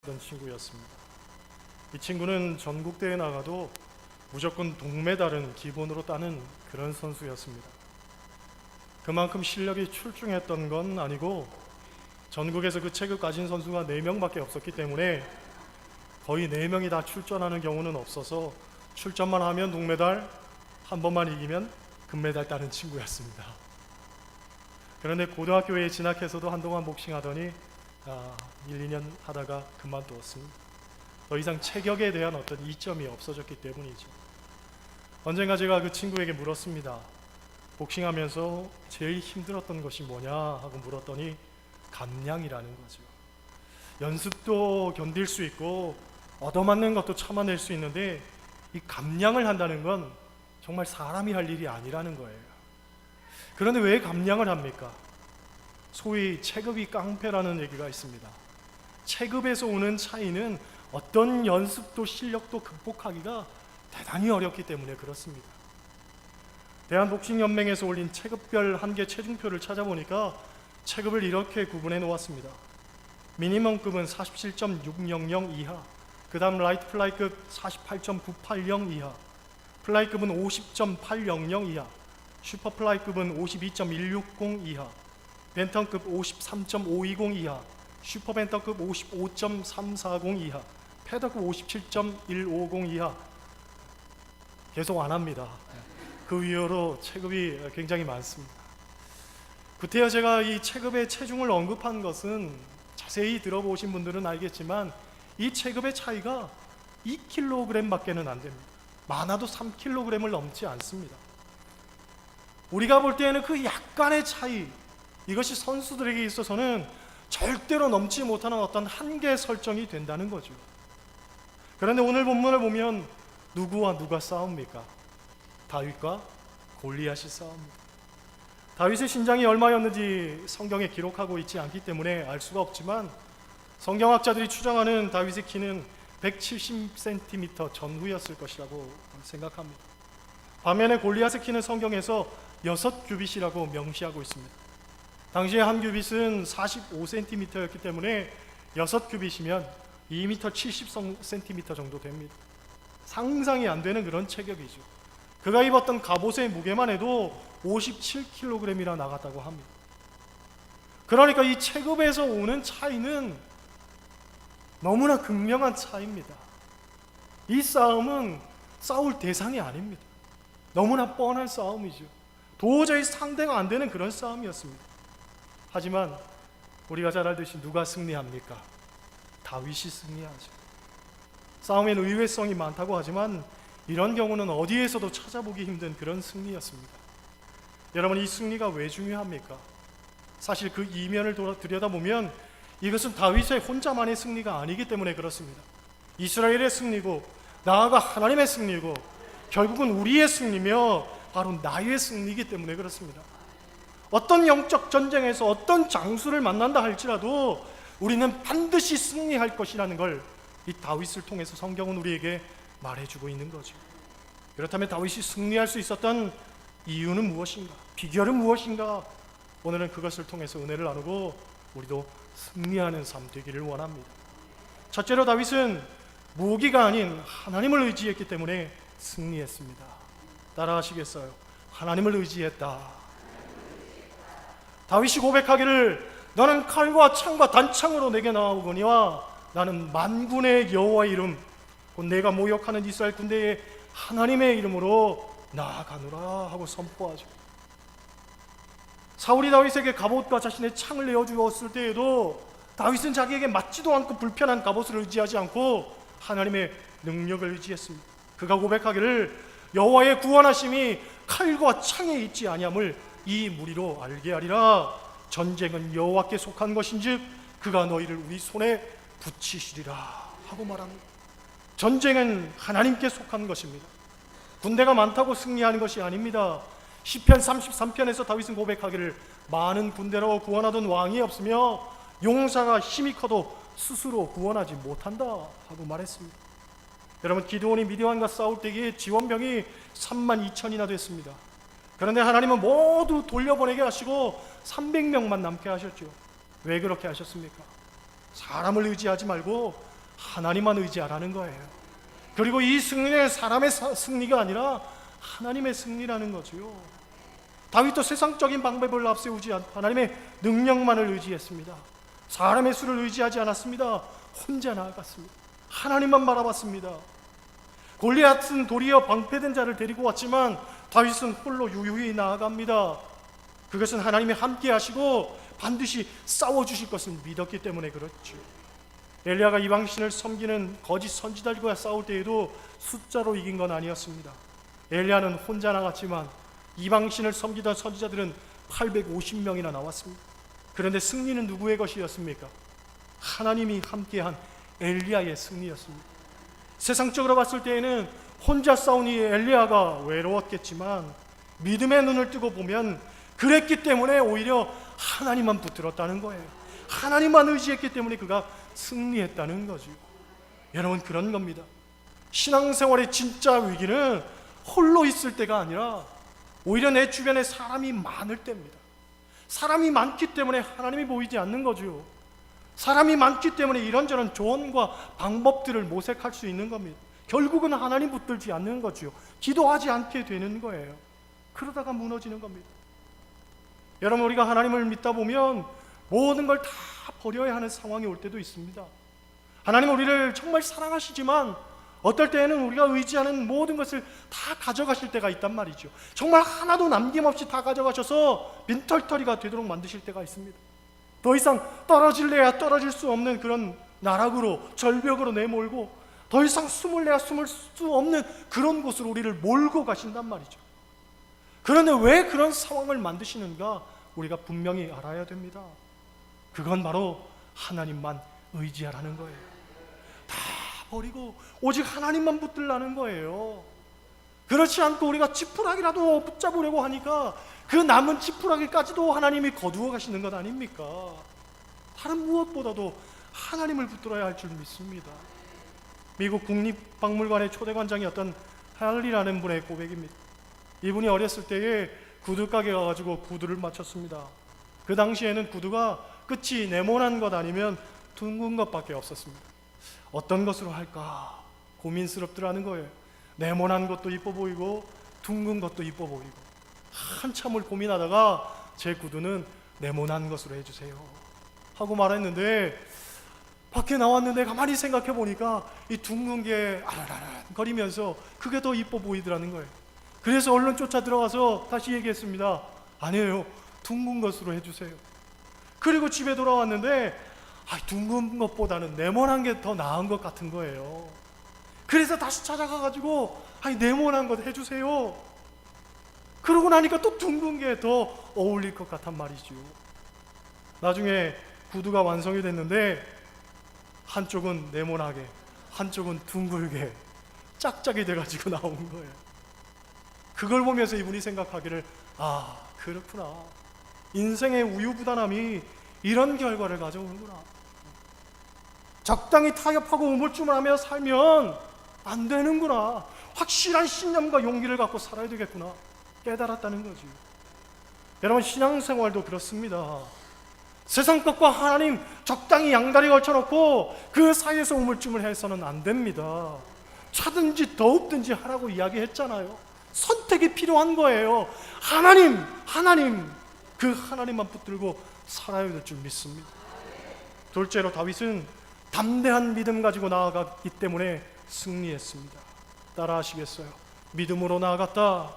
있던 친구였습니다. 이 친구는 전국대회 나가도 무조건 동메달은 기본으로 따는 그런 선수였습니다. 그만큼 실력이 출중했던 건 아니고 전국에서 그 체급 가진 선수가 4명밖에 없었기 때문에 거의 4명이 다 출전하는 경우는 없어서 출전만 하면 동메달, 한 번만 이기면 금메달 따는 친구였습니다. 그런데 고등학교에 진학해서도 한동안 복싱하더니 1, 2년 하다가 그만두었습니다. 더 이상 체격에 대한 어떤 이점이 없어졌기 때문이죠. 언젠가 제가 그 친구에게 물었습니다. 복싱하면서 제일 힘들었던 것이 뭐냐 하고 물었더니 감량이라는 거죠. 연습도 견딜 수 있고 얻어맞는 것도 참아낼 수 있는데 이 감량을 한다는 건 정말 사람이 할 일이 아니라는 거예요. 그런데 왜 감량을 합니까? 소위 체급이 깡패라는 얘기가 있습니다. 체급에서 오는 차이는 어떤 연습도 실력도 극복하기가 대단히 어렵기 때문에 그렇습니다. 대한복싱연맹에서 올린 체급별 한계 체중표를 찾아보니까 체급을 이렇게 구분해 놓았습니다. 미니멈급은 47.600 이하, 그 다음 라이트 플라이급 48.980 이하, 플라이급은 50.800 이하, 슈퍼 플라이급은 52.160 이하, 벤턴급 53.520 이하, 슈퍼 벤턴급 55.340 이하, 패더급 57.150 이하. 계속 안 합니다. 그 위로 체급이 굉장히 많습니다. 구태여 제가 이 체급의 체중을 언급한 것은 자세히 들어보신 분들은 알겠지만 이 체급의 차이가 2kg 밖에는 안 됩니다. 많아도 3kg을 넘지 않습니다. 우리가 볼 때에는 그 약간의 차이, 이것이 선수들에게 있어서는 절대로 넘지 못하는 어떤 한계 설정이 된다는 거죠. 그런데 오늘 본문을 보면 누구와 누가 싸웁니까? 다윗과 골리앗이 싸웁니다. 다윗의 신장이 얼마였는지 성경에 기록하고 있지 않기 때문에 알 수가 없지만 성경학자들이 추정하는 다윗의 키는 170cm 전후였을 것이라고 생각합니다. 반면에 골리앗의 키는 성경에서 6규빗이라고 명시하고 있습니다. 당시에 한 규빗은 45cm였기 때문에 6규빗이면 2m 70cm 정도 됩니다. 상상이 안 되는 그런 체격이죠. 그가 입었던 갑옷의 무게만 해도 57kg이나 나갔다고 합니다. 그러니까 이 체급에서 오는 차이는 너무나 극명한 차이입니다. 이 싸움은 싸울 대상이 아닙니다. 너무나 뻔한 싸움이죠. 도저히 상대가 안 되는 그런 싸움이었습니다. 하지만 우리가 잘 알듯이 누가 승리합니까? 다윗이 승리하죠. 싸움엔 의외성이 많다고 하지만 이런 경우는 어디에서도 찾아보기 힘든 그런 승리였습니다. 여러분, 이 승리가 왜 중요합니까? 사실 그 이면을 들여다보면 이것은 다윗의 혼자만의 승리가 아니기 때문에 그렇습니다. 이스라엘의 승리고 나아가 하나님의 승리고 결국은 우리의 승리며 바로 나의 승리이기 때문에 그렇습니다. 어떤 영적 전쟁에서 어떤 장수를 만난다 할지라도 우리는 반드시 승리할 것이라는 걸 이 다윗을 통해서 성경은 우리에게 말해주고 있는 거죠. 그렇다면 다윗이 승리할 수 있었던 이유는 무엇인가? 비결은 무엇인가? 오늘은 그것을 통해서 은혜를 나누고 우리도 승리하는 삶 되기를 원합니다. 첫째로 다윗은 무기가 아닌 하나님을 의지했기 때문에 승리했습니다. 따라하시겠어요? 하나님을 의지했다. 다윗이 고백하기를 너는 칼과 창과 단창으로 내게 나아오거니와 나는 만군의 여호와의 이름 곧 내가 모욕하는 이스라엘 군대의 하나님의 이름으로 나아가노라 하고 선포하죠. 사울이 다윗에게 갑옷과 자신의 창을 내어주었을 때에도 다윗은 자기에게 맞지도 않고 불편한 갑옷을 의지하지 않고 하나님의 능력을 의지했습니다. 그가 고백하기를 여호와의 구원하심이 칼과 창에 있지 아니함을 이 무리로 알게 하리라. 전쟁은 여호와께 속한 것인즉 그가 너희를 우리 손에 붙이시리라 하고 말합니다. 전쟁은 하나님께 속한 것입니다. 군대가 많다고 승리하는 것이 아닙니다. 시편 33편에서 다윗은 고백하기를 많은 군대로 구원하던 왕이 없으며 용사가 힘이 커도 스스로 구원하지 못한다 하고 말했습니다. 여러분, 기드온이 미디안과 싸울 때에 지원병이 32,000이나 됐습니다. 그런데 하나님은 모두 돌려보내게 하시고 300명만 남게 하셨죠. 왜 그렇게 하셨습니까? 사람을 의지하지 말고 하나님만 의지하라는 거예요. 그리고 이 승리는 사람의 승리가 아니라 하나님의 승리라는 거죠. 다윗도 세상적인 방법을 앞세우지 않고 하나님의 능력만을 의지했습니다. 사람의 수를 의지하지 않았습니다. 혼자 나아갔습니다. 하나님만 바라봤습니다. 골리앗은 도리어 방패된 자를 데리고 왔지만 다윗은 홀로 유유히 나아갑니다. 그것은 하나님이 함께 하시고 반드시 싸워주실 것을 믿었기 때문에 그렇죠. 엘리야가 이방신을 섬기는 거짓 선지자들과 싸울 때에도 숫자로 이긴 건 아니었습니다. 엘리야는 혼자 나갔지만 이방신을 섬기던 선지자들은 850명이나 나왔습니다. 그런데 승리는 누구의 것이었습니까? 하나님이 함께한 엘리야의 승리였습니다. 세상적으로 봤을 때에는 혼자 싸운 이 엘리야가 외로웠겠지만 믿음의 눈을 뜨고 보면 그랬기 때문에 오히려 하나님만 붙들었다는 거예요. 하나님만 의지했기 때문에 그가 승리했다는 거죠. 여러분, 그런 겁니다. 신앙생활의 진짜 위기는 홀로 있을 때가 아니라 오히려 내 주변에 사람이 많을 때입니다. 사람이 많기 때문에 하나님이 보이지 않는 거죠. 사람이 많기 때문에 이런저런 조언과 방법들을 모색할 수 있는 겁니다. 결국은 하나님 붙들지 않는 거죠. 기도하지 않게 되는 거예요. 그러다가 무너지는 겁니다. 여러분, 우리가 하나님을 믿다 보면 모든 걸 다 버려야 하는 상황이 올 때도 있습니다. 하나님은 우리를 정말 사랑하시지만 어떨 때에는 우리가 의지하는 모든 것을 다 가져가실 때가 있단 말이죠. 정말 하나도 남김없이 다 가져가셔서 빈털터리가 되도록 만드실 때가 있습니다. 더 이상 떨어질래야 떨어질 수 없는 그런 나락으로, 절벽으로 내몰고 더 이상 숨을래야 숨을 수 없는 그런 곳으로 우리를 몰고 가신단 말이죠. 그런데 왜 그런 상황을 만드시는가 우리가 분명히 알아야 됩니다. 그건 바로 하나님만 의지하라는 거예요. 다 버리고 오직 하나님만 붙들라는 거예요. 그렇지 않고 우리가 지푸라기라도 붙잡으려고 하니까 그 남은 지푸라기까지도 하나님이 거두어 가시는 것 아닙니까? 다른 무엇보다도 하나님을 붙들어야 할 줄 믿습니다. 미국 국립박물관의 초대관장이었던 할리라는 분의 고백입니다. 이분이 어렸을 때에 구두가게 가가지고 구두를 맞췄습니다. 그 당시에는 구두가 끝이 네모난 것 아니면 둥근 것밖에 없었습니다. 어떤 것으로 할까 고민스럽더라는 거예요. 네모난 것도 이뻐 보이고 둥근 것도 이뻐 보이고 한참을 고민하다가 제 구두는 네모난 것으로 해주세요 하고 말했는데 밖에 나왔는데 가만히 생각해 보니까 이 둥근 게 아라라라 거리면서 그게 더 이뻐 보이더라는 거예요. 그래서 얼른 쫓아 들어가서 다시 얘기했습니다. 아니에요, 둥근 것으로 해주세요. 그리고 집에 돌아왔는데 둥근 것보다는 네모난 게 더 나은 것 같은 거예요. 그래서 다시 찾아가가지고 네모난 것 해주세요. 그러고 나니까 또 둥근 게 더 어울릴 것 같단 말이죠. 나중에 구두가 완성이 됐는데 한쪽은 네모나게 한쪽은 둥글게 짝짝이 돼가지고 나온 거예요. 그걸 보면서 이분이 생각하기를 그렇구나, 인생의 우유부단함이 이런 결과를 가져오는구나. 적당히 타협하고 우물쭈물하며 살면 안 되는구나. 확실한 신념과 용기를 갖고 살아야 되겠구나 깨달았다는 거지. 여러분, 신앙생활도 그렇습니다. 세상 것과 하나님 적당히 양다리 걸쳐놓고 그 사이에서 우물쭈물해서는 안 됩니다. 차든지 더웁든지 하라고 이야기했잖아요. 선택이 필요한 거예요. 하나님 그 하나님만 붙들고 살아야 될 줄 믿습니다. 둘째로 다윗은 담대한 믿음 가지고 나아갔기 때문에 승리했습니다. 따라 하시겠어요? 믿음으로 나아갔다.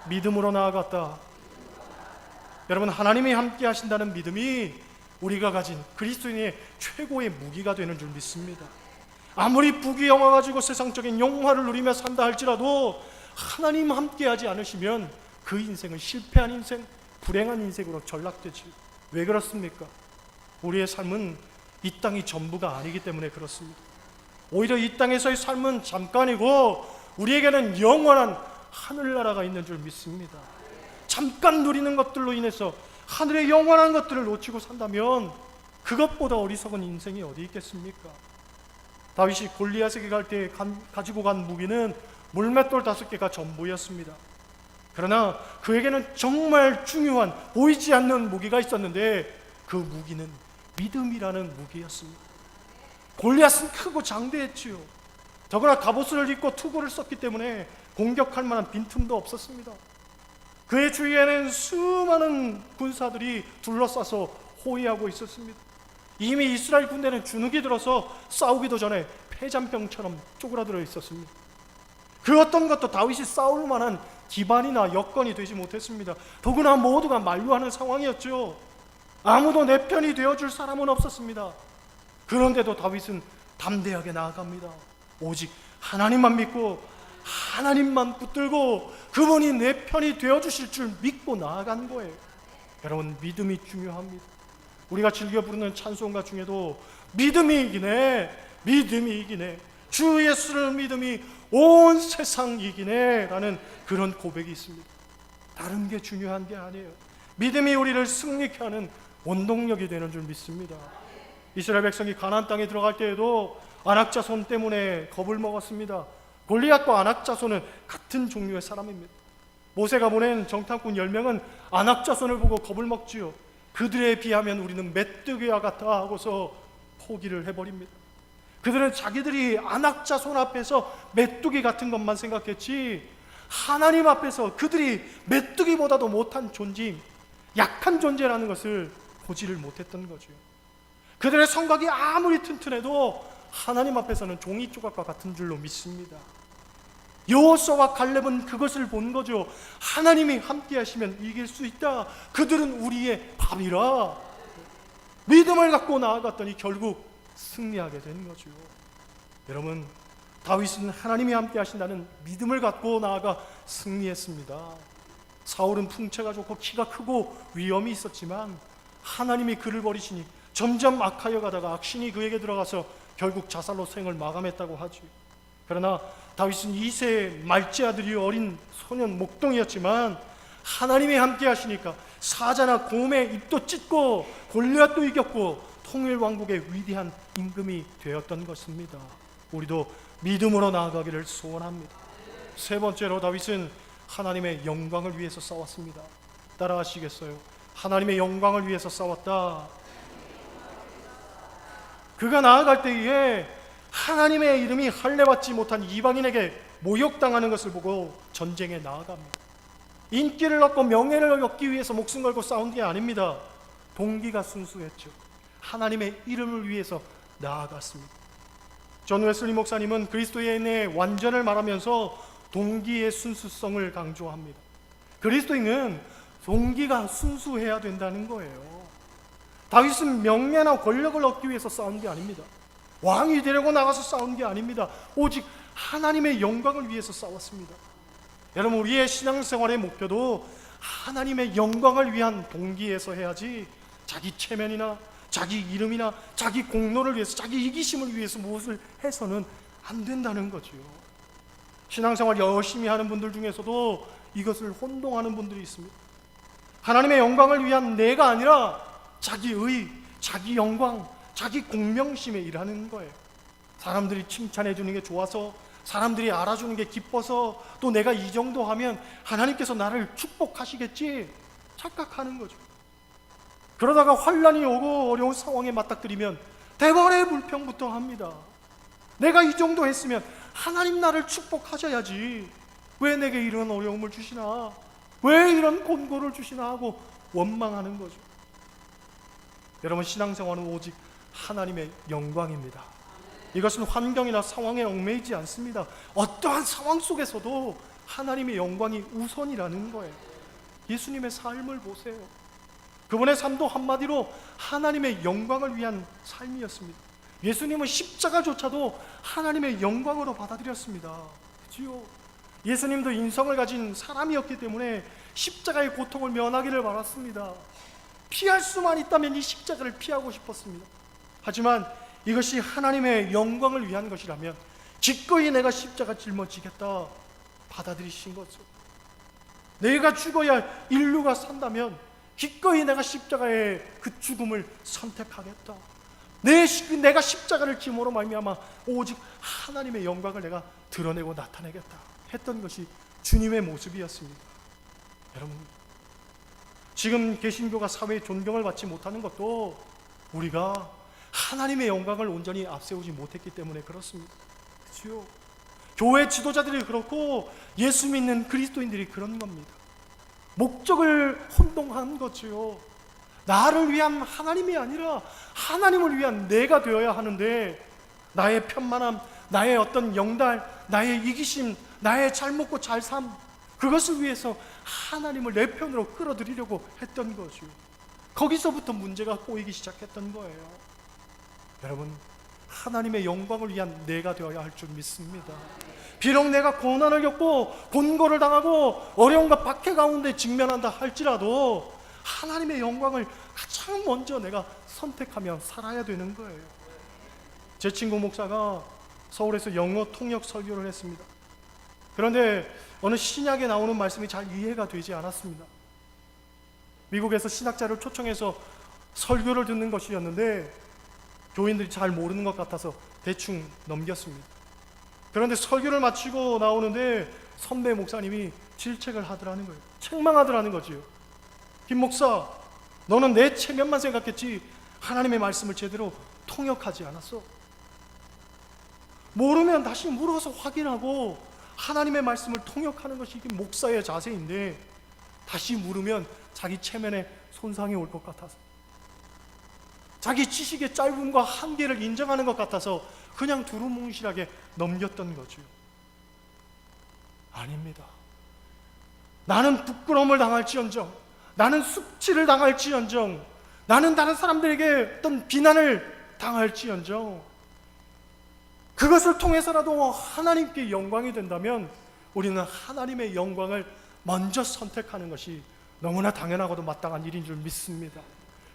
믿음으로 나아갔다. 여러분, 하나님이 함께 하신다는 믿음이 우리가 가진 그리스도인의 최고의 무기가 되는 줄 믿습니다. 아무리 부귀영화 가지고 세상적인 영화를 누리며 산다 할지라도 하나님 함께 하지 않으시면 그 인생은 실패한 인생, 불행한 인생으로 전락되지. 왜 그렇습니까? 우리의 삶은 이 땅이 전부가 아니기 때문에 그렇습니다. 오히려 이 땅에서의 삶은 잠깐이고 우리에게는 영원한 하늘나라가 있는 줄 믿습니다. 잠깐 누리는 것들로 인해서 하늘의 영원한 것들을 놓치고 산다면 그것보다 어리석은 인생이 어디 있겠습니까? 다윗이 골리앗에게 갈 때 가지고 간 무기는 물맷돌 5개가 전부였습니다. 그러나 그에게는 정말 중요한 보이지 않는 무기가 있었는데 그 무기는 믿음이라는 무기였습니다. 골리앗은 크고 장대했지요. 더구나 갑옷을 입고 투구를 썼기 때문에 공격할 만한 빈틈도 없었습니다. 그의 주위에는 수많은 군사들이 둘러싸서 호위하고 있었습니다. 이미 이스라엘 군대는 주눅이 들어서 싸우기도 전에 폐잔병처럼 쪼그라들어 있었습니다. 그 어떤 것도 다윗이 싸울 만한 기반이나 여건이 되지 못했습니다. 더구나 모두가 만류하는 상황이었죠. 아무도 내 편이 되어줄 사람은 없었습니다. 그런데도 다윗은 담대하게 나아갑니다. 오직 하나님만 믿고 하나님만 붙들고 그분이 내 편이 되어주실 줄 믿고 나아간 거예요. 여러분, 믿음이 중요합니다. 우리가 즐겨 부르는 찬송가 중에도 믿음이 이기네, 믿음이 이기네, 주 예수를 믿음이 온 세상 이기네 라는 그런 고백이 있습니다. 다른 게 중요한 게 아니에요. 믿음이 우리를 승리케 하는 원동력이 되는 줄 믿습니다. 이스라엘 백성이 가나안 땅에 들어갈 때에도 안악자손 때문에 겁을 먹었습니다. 골리앗과 안악자손은 같은 종류의 사람입니다. 모세가 보낸 정탐꾼 10명은 안악자손을 보고 겁을 먹지요. 그들에 비하면 우리는 메뚜기와 같아 하고서 포기를 해버립니다. 그들은 자기들이 안악자손 앞에서 메뚜기 같은 것만 생각했지 하나님 앞에서 그들이 메뚜기보다도 못한 존재임, 약한 존재라는 것을 보지를 못했던 거죠. 그들의 성곽이 아무리 튼튼해도 하나님 앞에서는 종이 조각과 같은 줄로 믿습니다. 여호수아와 갈렙은 그것을 본 거죠. 하나님이 함께 하시면 이길 수 있다. 그들은 우리의 밥이라. 믿음을 갖고 나아갔더니 결국 승리하게 된 거죠. 여러분, 다윗은 하나님이 함께 하신다는 믿음을 갖고 나아가 승리했습니다. 사울은 풍채가 좋고 키가 크고 위엄이 있었지만 하나님이 그를 버리시니 점점 악하여 가다가 악신이 그에게 들어가서 결국 자살로 생을 마감했다고 하죠. 그러나 다윗은 2세의 말째 아들이 어린 소년 목동이었지만 하나님이 함께 하시니까 사자나 곰의 입도 찢고 골리앗도 이겼고 통일 왕국의 위대한 임금이 되었던 것입니다. 우리도 믿음으로 나아가기를 소원합니다. 세 번째로 다윗은 하나님의 영광을 위해서 싸웠습니다. 따라하시겠어요? 하나님의 영광을 위해서 싸웠다. 그가 나아갈 때에 하나님의 이름이 할례받지 못한 이방인에게 모욕당하는 것을 보고 전쟁에 나아갑니다. 인기를 얻고 명예를 얻기 위해서 목숨 걸고 싸운 게 아닙니다. 동기가 순수했죠. 하나님의 이름을 위해서 나아갔습니다. 존 웨슬리 목사님은 그리스도인의 완전을 말하면서 동기의 순수성을 강조합니다. 그리스도인은 동기가 순수해야 된다는 거예요. 다윗은 명예나 권력을 얻기 위해서 싸운 게 아닙니다. 왕이 되려고 나가서 싸운 게 아닙니다. 오직 하나님의 영광을 위해서 싸웠습니다. 여러분, 우리의 신앙생활의 목표도 하나님의 영광을 위한 동기에서 해야지 자기 체면이나 자기 이름이나 자기 공로를 위해서, 자기 이기심을 위해서 무엇을 해서는 안 된다는 거죠. 신앙생활 열심히 하는 분들 중에서도 이것을 혼동하는 분들이 있습니다. 하나님의 영광을 위한 내가 아니라 자기 의, 자기 영광, 자기 공명심에 일하는 거예요. 사람들이 칭찬해 주는 게 좋아서, 사람들이 알아주는 게 기뻐서, 또 내가 이 정도 하면 하나님께서 나를 축복하시겠지 착각하는 거죠. 그러다가 환난이 오고 어려운 상황에 맞닥뜨리면 대번에 불평부터 합니다. 내가 이 정도 했으면 하나님 나를 축복하셔야지, 왜 내게 이런 어려움을 주시나, 왜 이런 곤고를 주시나 하고 원망하는 거죠. 여러분, 신앙생활은 오직 하나님의 영광입니다. 이것은 환경이나 상황에 얽매이지 않습니다. 어떠한 상황 속에서도 하나님의 영광이 우선이라는 거예요. 예수님의 삶을 보세요. 그분의 삶도 한마디로 하나님의 영광을 위한 삶이었습니다. 예수님은 십자가조차도 하나님의 영광으로 받아들였습니다. 그렇지요? 예수님도 인성을 가진 사람이었기 때문에 십자가의 고통을 면하기를 바랐습니다. 피할 수만 있다면 이 십자가를 피하고 싶었습니다. 하지만 이것이 하나님의 영광을 위한 것이라면 기꺼이 내가 십자가 짊어지겠다 받아들이신 거죠. 내가 죽어야 인류가 산다면 기꺼이 내가 십자가의 그 죽음을 선택하겠다. 내가 십자가를 짐으로 말미암아 오직 하나님의 영광을 내가 드러내고 나타내겠다 했던 것이 주님의 모습이었습니다. 여러분, 지금 개신교가 사회의 존경을 받지 못하는 것도 우리가 하나님의 영광을 온전히 앞세우지 못했기 때문에 그렇습니다. 그렇죠? 교회 지도자들이 그렇고 예수 믿는 그리스도인들이 그런 겁니다. 목적을 혼동한 거지요. 나를 위한 하나님이 아니라 하나님을 위한 내가 되어야 하는데, 나의 편만함, 나의 어떤 영달, 나의 이기심, 나의 잘 먹고 잘 삶, 그것을 위해서 하나님을 내 편으로 끌어들이려고 했던 거죠. 거기서부터 문제가 꼬이기 시작했던 거예요. 여러분, 하나님의 영광을 위한 내가 되어야 할 줄 믿습니다. 비록 내가 고난을 겪고 곤고를 당하고 어려움과 박해 가운데 직면한다 할지라도 하나님의 영광을 가장 먼저 내가 선택하며 살아야 되는 거예요. 제 친구 목사가 서울에서 영어 통역 설교를 했습니다. 그런데 어느 신약에 나오는 말씀이 잘 이해가 되지 않았습니다. 미국에서 신학자를 초청해서 설교를 듣는 것이었는데 교인들이 잘 모르는 것 같아서 대충 넘겼습니다. 그런데 설교를 마치고 나오는데 선배 목사님이 질책을 하더라는 거예요. 책망하더라는 거지요. 김 목사, 너는 내 체면만 생각했지 하나님의 말씀을 제대로 통역하지 않았어. 모르면 다시 물어서 확인하고 하나님의 말씀을 통역하는 것이 이게 목사의 자세인데, 다시 물으면 자기 체면에 손상이 올 것 같아서, 자기 지식의 짧음과 한계를 인정하는 것 같아서 그냥 두루뭉실하게 넘겼던 거죠. 아닙니다. 나는 부끄러움을 당할지언정, 나는 숙치를 당할지언정, 나는 다른 사람들에게 어떤 비난을 당할지언정, 그것을 통해서라도 하나님께 영광이 된다면 우리는 하나님의 영광을 먼저 선택하는 것이 너무나 당연하고도 마땅한 일인 줄 믿습니다.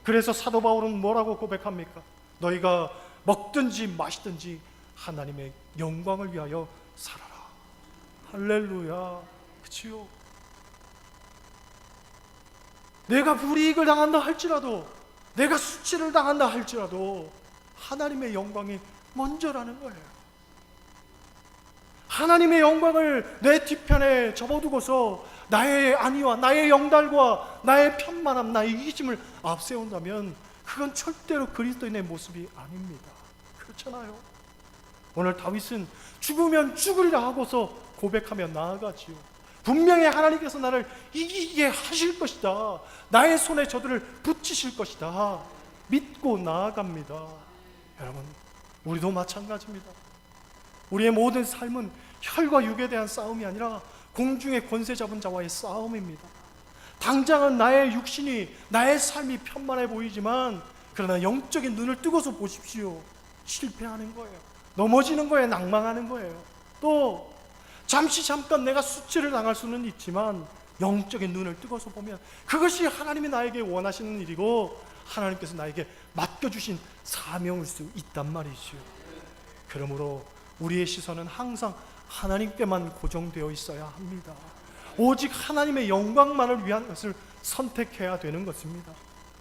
그래서 사도 바울은 뭐라고 고백합니까? 너희가 먹든지 마시든지 하나님의 영광을 위하여 살아라. 할렐루야. 그치요? 내가 불이익을 당한다 할지라도, 내가 수치를 당한다 할지라도 하나님의 영광이 먼저라는 거예요. 하나님의 영광을 내 뒤편에 접어두고서 나의 안위와 나의 영달과 나의 편만함, 나의 이기심을 앞세운다면 그건 절대로 그리스도인의 모습이 아닙니다. 그렇잖아요. 오늘 다윗은 죽으면 죽으리라 하고서 고백하며 나아가지요. 분명히 하나님께서 나를 이기게 하실 것이다, 나의 손에 저들을 붙이실 것이다 믿고 나아갑니다. 여러분, 우리도 마찬가지입니다. 우리의 모든 삶은 혈과 육에 대한 싸움이 아니라 공중의 권세 잡은 자와의 싸움입니다. 당장은 나의 육신이, 나의 삶이 편만해 보이지만, 그러나 영적인 눈을 뜨고서 보십시오. 실패하는 거예요. 넘어지는 거예요. 낭망하는 거예요. 또 잠깐 내가 수치를 당할 수는 있지만 영적인 눈을 뜨고서 보면 그것이 하나님이 나에게 원하시는 일이고 하나님께서 나에게 맡겨주신 사명일 수 있단 말이죠. 그러므로 우리의 시선은 항상 하나님께만 고정되어 있어야 합니다. 오직 하나님의 영광만을 위한 것을 선택해야 되는 것입니다.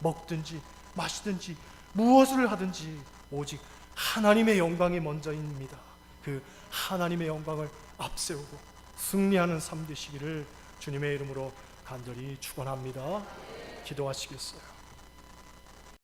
먹든지 마시든지 무엇을 하든지 오직 하나님의 영광이 먼저입니다. 그 하나님의 영광을 앞세우고 승리하는 삶 되시기를 주님의 이름으로 간절히 축원합니다. 기도하시겠어요?